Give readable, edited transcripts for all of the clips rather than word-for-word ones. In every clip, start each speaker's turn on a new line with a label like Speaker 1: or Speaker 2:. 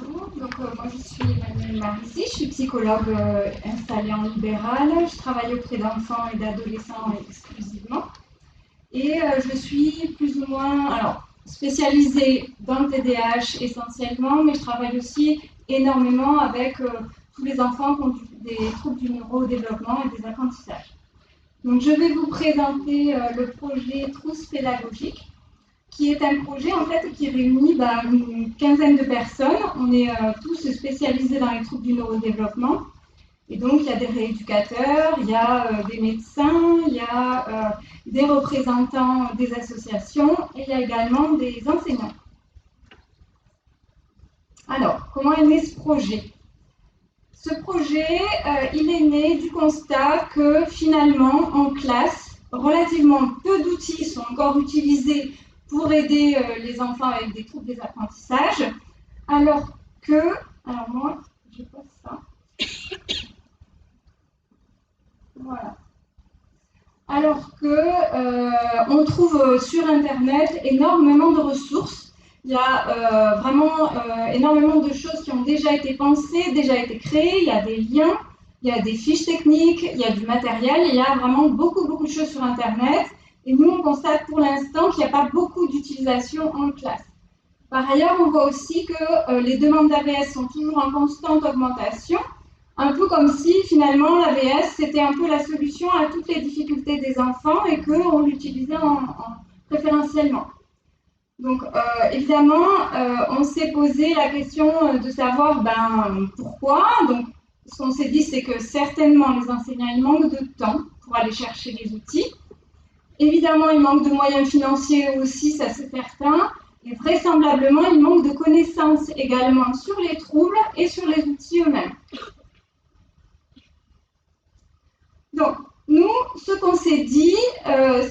Speaker 1: Bonjour, donc moi je suis Emmanuelle Marisy, je suis psychologue installée en libéral, je travaille auprès d'enfants et d'adolescents exclusivement et je suis plus ou moins spécialisée dans le TDAH essentiellement, mais je travaille aussi énormément avec tous les enfants qui ont des troubles du neurodéveloppement et des apprentissages. Donc je vais vous présenter le projet Trousse pédagogique, qui est un projet en fait qui réunit une quinzaine de personnes. On est tous spécialisés dans les troubles du neurodéveloppement. Et donc il y a des rééducateurs, il y a des médecins, il y a des représentants des associations et il y a également des enseignants. Alors, comment est né ce projet ? Ce projet, il est né du constat que finalement, en classe, relativement peu d'outils sont encore utilisés pour aider les enfants avec des troubles des apprentissages, alors moi, je passe ça. Voilà. Alors que on trouve sur Internet énormément de ressources. Il y a vraiment énormément de choses qui ont déjà été pensées, déjà été créées. Il y a des liens, il y a des fiches techniques, il y a du matériel. Il y a vraiment beaucoup de choses sur Internet. Et nous, on constate pour l'instant qu'il n'y a pas beaucoup d'utilisation en classe. Par ailleurs, on voit aussi que les demandes d'AVS sont toujours en constante augmentation, un peu comme si finalement l'AVS c'était un peu la solution à toutes les difficultés des enfants et qu'on l'utilisait préférentiellement. Donc évidemment, on s'est posé la question de savoir pourquoi. Donc ce qu'on s'est dit, c'est que certainement les enseignants ils manquent de temps pour aller chercher les outils. Évidemment, il manque de moyens financiers aussi, ça c'est certain. Et vraisemblablement, il manque de connaissances également sur les troubles et sur les outils eux-mêmes. Donc, nous, ce qu'on s'est dit,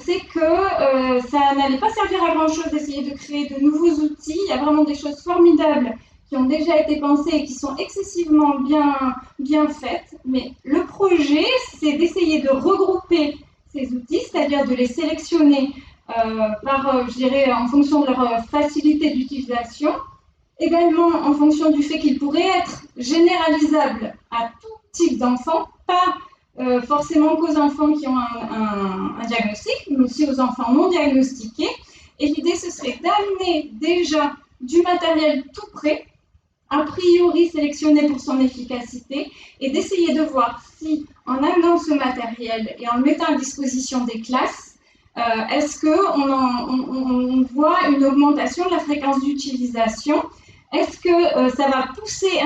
Speaker 1: c'est que ça n'allait pas servir à grand-chose d'essayer de créer de nouveaux outils. Il y a vraiment des choses formidables qui ont déjà été pensées et qui sont excessivement bien faites. Mais le projet, c'est d'essayer de regrouper ces outils, c'est-à-dire de les sélectionner je dirais, en fonction de leur facilité d'utilisation, également en fonction du fait qu'ils pourraient être généralisables à tout type d'enfants, pas forcément qu'aux enfants qui ont un diagnostic, mais aussi aux enfants non diagnostiqués. Et l'idée, ce serait d'amener déjà du matériel tout prêt, a priori sélectionné pour son efficacité, et d'essayer de voir si, en amenant ce matériel et en le mettant à disposition des classes, est-ce qu'on voit une augmentation de la fréquence d'utilisation? Est-ce que ça va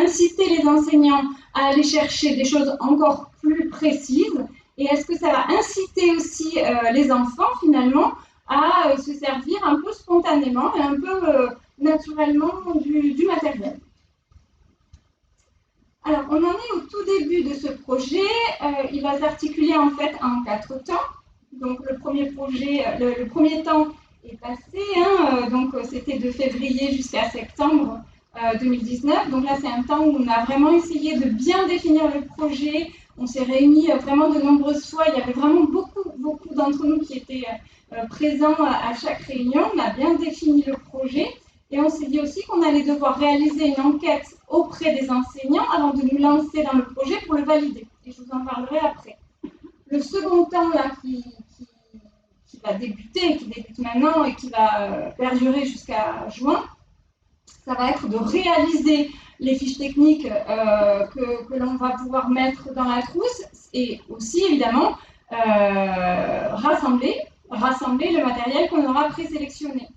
Speaker 1: inciter les enseignants à aller chercher des choses encore plus précises? Et est-ce que ça va inciter aussi les enfants, finalement, à se servir un peu spontanément et un peu naturellement du matériel? Alors, on en est au tout début de ce projet. Il va s'articuler en fait en 4 temps. Donc, le premier temps est passé. Donc, c'était de février jusqu'à septembre 2019. Donc là, c'est un temps où on a vraiment essayé de bien définir le projet. On s'est réunis vraiment de nombreuses fois. Il y avait vraiment beaucoup d'entre nous qui étaient présents à chaque réunion. On a bien défini le projet. Et on s'est dit aussi qu'on allait devoir réaliser une enquête auprès des enseignants avant de nous lancer dans le projet pour le valider. Et je vous en parlerai après. Le second temps là, qui va débuter, qui débute maintenant et qui va perdurer jusqu'à juin, ça va être de réaliser les fiches techniques que l'on va pouvoir mettre dans la trousse et aussi évidemment rassembler le matériel qu'on aura présélectionné.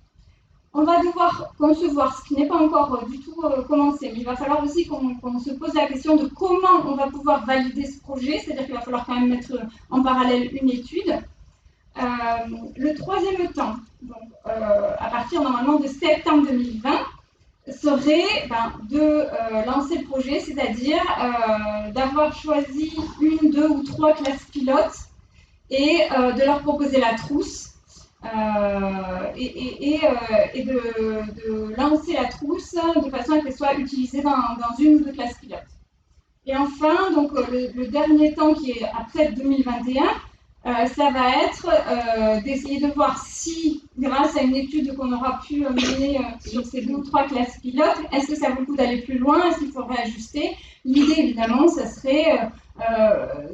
Speaker 1: On va devoir concevoir, ce qui n'est pas encore du tout commencé, mais il va falloir aussi qu'on se pose la question de comment on va pouvoir valider ce projet, c'est-à-dire qu'il va falloir quand même mettre en parallèle une étude. Le troisième temps, donc, à partir normalement de septembre 2020, serait de lancer le projet, c'est-à-dire d'avoir choisi 1, 2 ou 3 classes pilotes et de leur proposer la trousse. Et de lancer la trousse de façon à qu'elle soit utilisée dans une ou deux classes pilotes. Et enfin, donc, le dernier temps qui est après 2021, ça va être d'essayer de voir si, grâce à une étude qu'on aura pu mener sur ces 2 ou 3 classes pilotes, est-ce que ça vaut le coup d'aller plus loin, est-ce qu'il faut réajuster? L'idée, évidemment, ça serait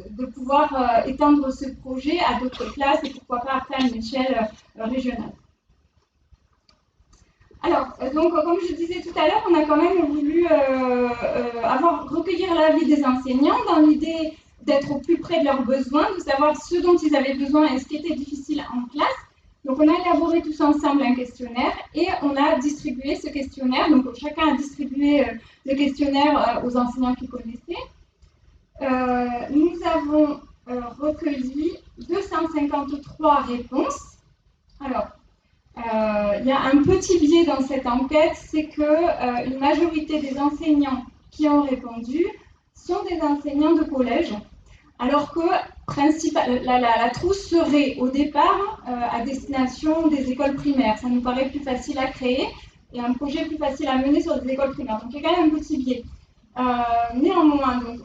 Speaker 1: de pouvoir étendre ce projet à d'autres classes et pourquoi pas après à une échelle régionale. Alors, donc, comme je disais tout à l'heure, on a quand même voulu recueillir l'avis des enseignants dans l'idée d'être au plus près de leurs besoins, de savoir ce dont ils avaient besoin et ce qui était difficile en classe. Donc, on a élaboré tous ensemble un questionnaire et on a distribué ce questionnaire. Donc, chacun a distribué le questionnaire aux enseignants qui connaissaient. Nous avons recueilli 253 réponses. Alors, il y a un petit biais dans cette enquête, c'est que une majorité des enseignants qui ont répondu sont des enseignants de collège, alors que la trousse serait au départ à destination des écoles primaires. Ça nous paraît plus facile à créer et un projet plus facile à mener sur des écoles primaires. Donc il y a quand même un petit biais. Néanmoins, donc,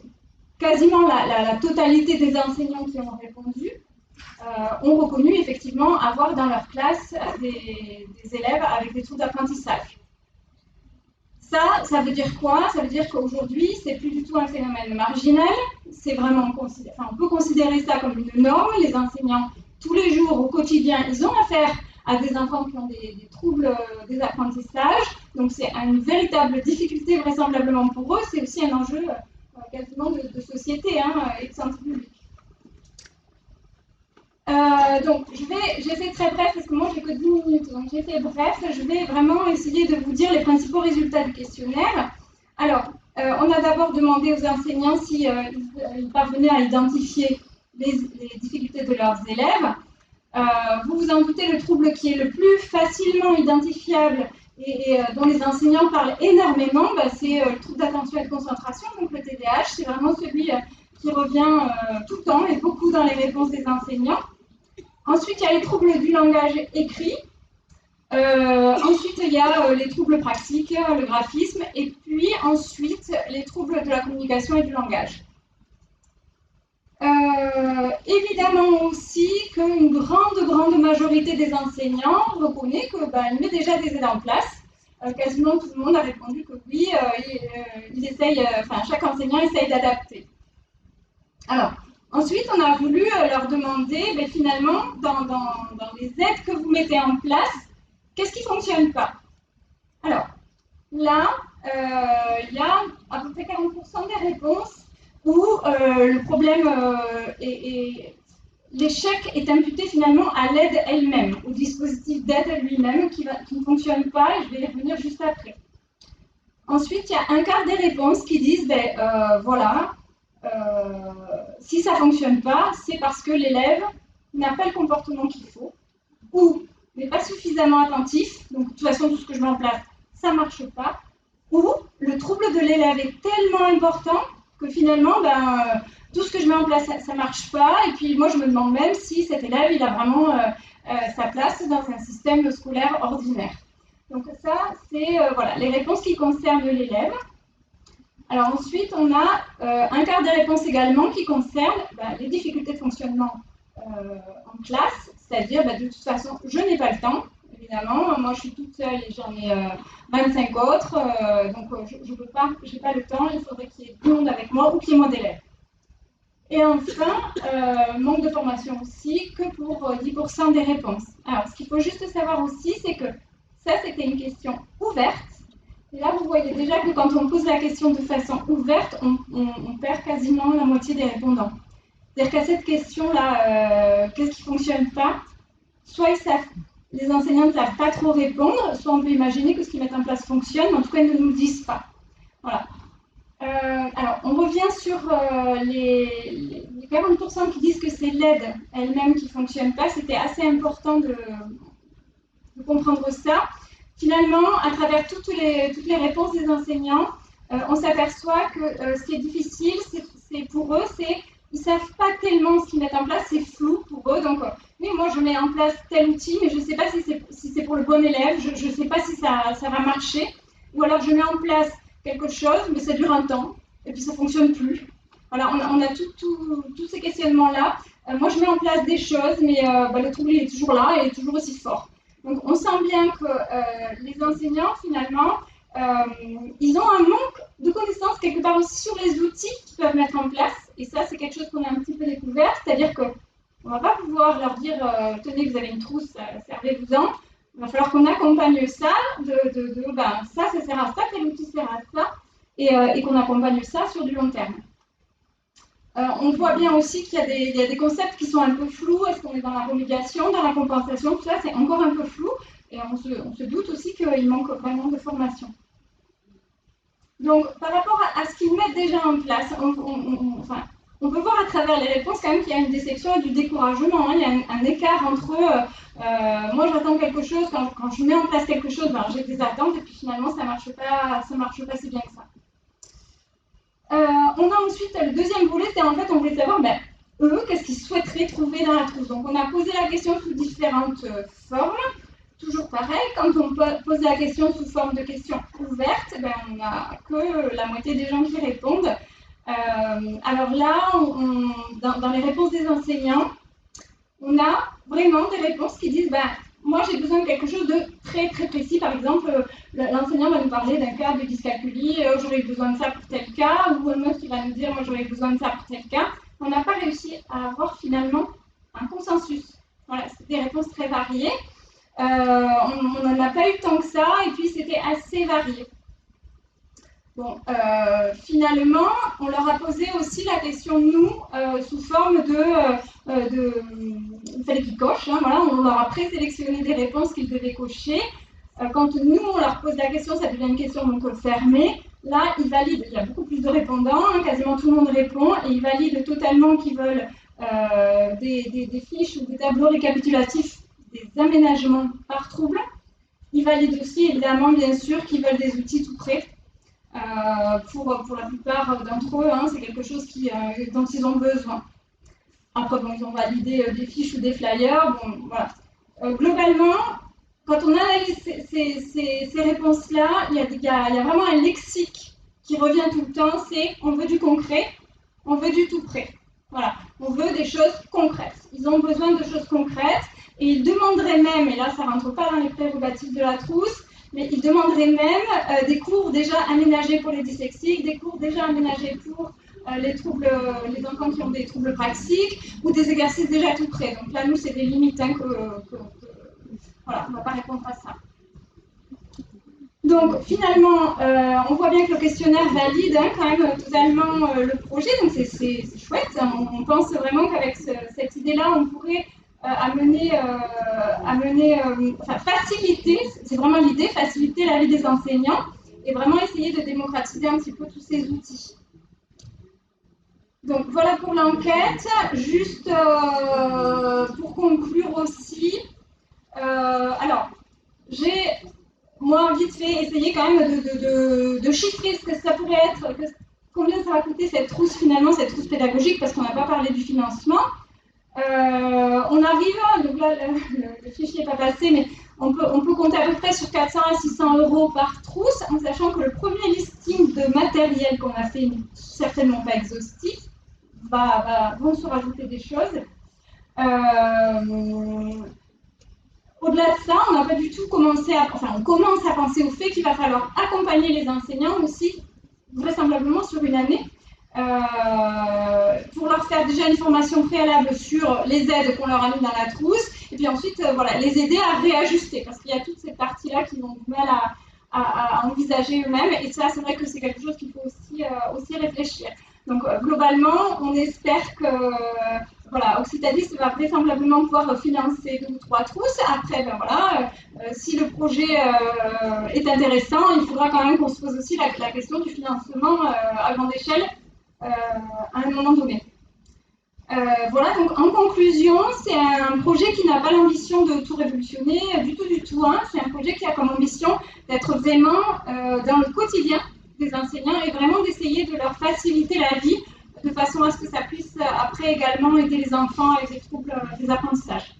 Speaker 1: quasiment la totalité des enseignants qui ont répondu ont reconnu effectivement avoir dans leur classe des élèves avec des troubles d'apprentissage. Ça veut dire quoi? Ça veut dire qu'aujourd'hui, c'est plus du tout un phénomène marginal, c'est vraiment, on peut considérer ça comme une norme. Les enseignants, tous les jours, au quotidien, ils ont affaire à des enfants qui ont des troubles des apprentissages, donc c'est une véritable difficulté vraisemblablement pour eux, c'est aussi un enjeu quasiment de société et de santé publique. Donc, j'ai fait très bref parce que moi j'ai que 10 minutes, donc j'ai fait bref. Je vais vraiment essayer de vous dire les principaux résultats du questionnaire. Alors, on a d'abord demandé aux enseignants s'ils parvenaient à identifier les difficultés de leurs élèves. Vous vous en doutez, le trouble qui est le plus facilement identifiable et dont les enseignants parlent énormément, c'est le trouble d'attention et de concentration, donc le TDAH. C'est vraiment celui qui revient tout le temps et beaucoup dans les réponses des enseignants. Ensuite, il y a les troubles du langage écrit. Ensuite, il y a les troubles pratiques, le graphisme. Et puis ensuite, les troubles de la communication et du langage. Évidemment aussi qu'une grande majorité des enseignants reconnaît qu'il met déjà des aides en place. Quasiment tout le monde a répondu que oui, chaque enseignant essaye d'adapter. Alors, ensuite, on a voulu leur demander, finalement, dans les aides que vous mettez en place, qu'est-ce qui ne fonctionne pas? Alors, là, il y a à peu près 40% des réponses où le problème l'échec est imputé finalement à l'aide elle-même, au dispositif d'aide lui-même qui ne fonctionne pas, et je vais y revenir juste après. Ensuite, il y a un quart des réponses qui disent, voilà, si ça ne fonctionne pas, c'est parce que l'élève n'a pas le comportement qu'il faut, ou n'est pas suffisamment attentif, donc de toute façon, tout ce que je mets en place, ça ne marche pas, ou le trouble de l'élève est tellement important que finalement, tout ce que je mets en place, ça ne marche pas, et puis moi, je me demande même si cet élève, il a vraiment sa place dans un système scolaire ordinaire. Donc ça, c'est voilà, les réponses qui concernent l'élève. Alors ensuite, on a un quart des réponses également qui concernent les difficultés de fonctionnement en classe, c'est-à-dire de toute façon, je n'ai pas le temps, évidemment, moi je suis toute seule et j'en ai 25 autres, donc je ne peux pas, je n'ai pas le temps, il faudrait qu'il y ait du monde avec moi ou qu'il y ait moins d'élèves. Et enfin, manque de formation aussi, que pour 10% des réponses. Alors ce qu'il faut juste savoir aussi, c'est que ça c'était une question ouverte. Et là, vous voyez déjà que quand on pose la question de façon ouverte, on perd quasiment la moitié des répondants. C'est-à-dire qu'à cette question-là, qu'est-ce qui ne fonctionne pas? Soit les enseignants ne savent pas trop répondre, soit on peut imaginer que ce qu'ils mettent en place fonctionne, mais en tout cas, ils ne nous le disent pas. Voilà. Alors, on revient sur les 40% qui disent que c'est l'aide elle-même qui ne fonctionne pas. C'était assez important de comprendre ça. Finalement, à travers toutes les réponses des enseignants, on s'aperçoit que ce qui est difficile, c'est pour eux, ils ne savent pas tellement ce qu'ils mettent en place, c'est flou pour eux. Donc, oui, moi, je mets en place tel outil, mais je ne sais pas si c'est pour le bon élève, je ne sais pas si ça va marcher. Ou alors, je mets en place quelque chose, mais ça dure un temps, et puis ça ne fonctionne plus. Voilà, on a tous ces questionnements-là. moi je mets en place des choses, mais le trouble il est toujours là et il est toujours aussi fort. Donc on sent bien que les enseignants finalement, ils ont un manque de connaissances quelque part aussi sur les outils qu'ils peuvent mettre en place. Et ça, c'est quelque chose qu'on a un petit peu découvert, c'est-à-dire qu'on ne va pas pouvoir leur dire tenez, vous avez une trousse, servez-vous-en. Il va falloir qu'on accompagne ça, ça sert à ça, quel outil sert à ça, et qu'on accompagne ça sur du long terme. On voit bien aussi qu'il y a des concepts qui sont un peu flous. Est-ce qu'on est dans la remédiation, dans la compensation? Tout ça, c'est encore un peu flou. Et on se doute aussi qu'il manque vraiment de formation. Donc, par rapport à ce qu'ils mettent déjà en place, on peut voir à travers les réponses quand même qu'il y a une déception et du découragement. Hein. Il y a un écart entre moi j'attends quelque chose, quand je mets en place quelque chose, j'ai des attentes et puis finalement ça marche pas si bien que ça. On a ensuite le deuxième volet, c'est en fait on voulait savoir eux, qu'est-ce qu'ils souhaiteraient trouver dans la trousse. Donc on a posé la question sous différentes formes. Toujours pareil, quand on pose la question sous forme de question ouverte, on n'a que la moitié des gens qui répondent. Alors là, dans les réponses des enseignants, on a vraiment des réponses qui disent moi j'ai besoin de quelque chose de très très précis. Par exemple, l'enseignant va nous parler d'un cas de dyscalculie, j'aurais besoin de ça pour tel cas, ou un autre qui va nous dire moi j'aurais besoin de ça pour tel cas. On n'a pas réussi à avoir finalement un consensus. Voilà, c'est des réponses très variées. On n'en a pas eu tant que ça, et puis c'était assez varié. Bon, finalement, on leur a posé aussi la question, nous, sous forme il fallait qu'ils cochent, hein, voilà, on leur a présélectionné des réponses qu'ils devaient cocher. Quand nous, on leur pose la question, ça devient une question donc fermée. Là, ils valident, il y a beaucoup plus de répondants, hein, quasiment tout le monde répond, et ils valident totalement qu'ils veulent des fiches ou des tableaux récapitulatifs des aménagements par trouble. Ils valident aussi, évidemment, bien sûr, qu'ils veulent des outils tout prêts. Pour la plupart d'entre eux, hein, c'est quelque chose dont ils ont besoin. Après, ils ont validé des fiches ou des flyers. Bon, voilà. Globalement, quand on analyse ces réponses-là, il y a vraiment un lexique qui revient tout le temps, c'est on veut du concret, on veut du tout prêt. Voilà, on veut des choses concrètes. Ils ont besoin de choses concrètes et ils demanderaient même, et là ça ne rentre pas dans les prérogatives de la trousse, mais ils demanderaient même des cours déjà aménagés pour les dyslexiques, des cours déjà aménagés pour les enfants qui ont des troubles praxiques, ou des exercices déjà tout prêts. Donc là, nous, c'est des limites, hein, voilà, on ne va pas répondre à ça. Donc finalement, on voit bien que le questionnaire valide quand même totalement le projet, donc c'est chouette. On pense vraiment qu'avec cette idée-là, on pourrait faciliter, c'est vraiment l'idée, faciliter la vie des enseignants et vraiment essayer de démocratiser un petit peu tous ces outils. Donc voilà pour l'enquête. Juste pour conclure aussi, alors j'ai moi vite fait essayé quand même de chiffrer ce que ça pourrait être, combien ça va coûter cette trousse finalement, cette trousse pédagogique, parce qu'on n'a pas parlé du financement. On arrive, donc là le fichier n'est pas passé, mais on peut compter à peu près sur 400 à 600 euros par trousse, en sachant que le premier listing de matériel qu'on a fait, certainement pas exhaustif, vont se rajouter des choses. Au-delà de ça, on n'a pas du tout commencé on commence à penser au fait qu'il va falloir accompagner les enseignants aussi, vraisemblablement sur une année, pour leur faire déjà une formation préalable sur les aides qu'on leur a mis dans la trousse, et puis ensuite les aider à réajuster, parce qu'il y a toute cette partie-là qu'ils ont du mal à envisager eux-mêmes, et ça c'est vrai que c'est quelque chose qu'il faut aussi réfléchir. Donc globalement, on espère que Occitadis va vraisemblablement pouvoir financer 2 ou 3 trousses. Après, si le projet est intéressant, il faudra quand même qu'on se pose aussi la question du financement à grande échelle à un moment donné. Donc en conclusion, c'est un projet qui n'a pas l'ambition de tout révolutionner du tout. Hein. C'est un projet qui a comme ambition d'être vraiment dans le quotidien des enseignants et vraiment d'essayer de leur faciliter la vie de façon à ce que ça puisse après également aider les enfants avec des troubles des apprentissages.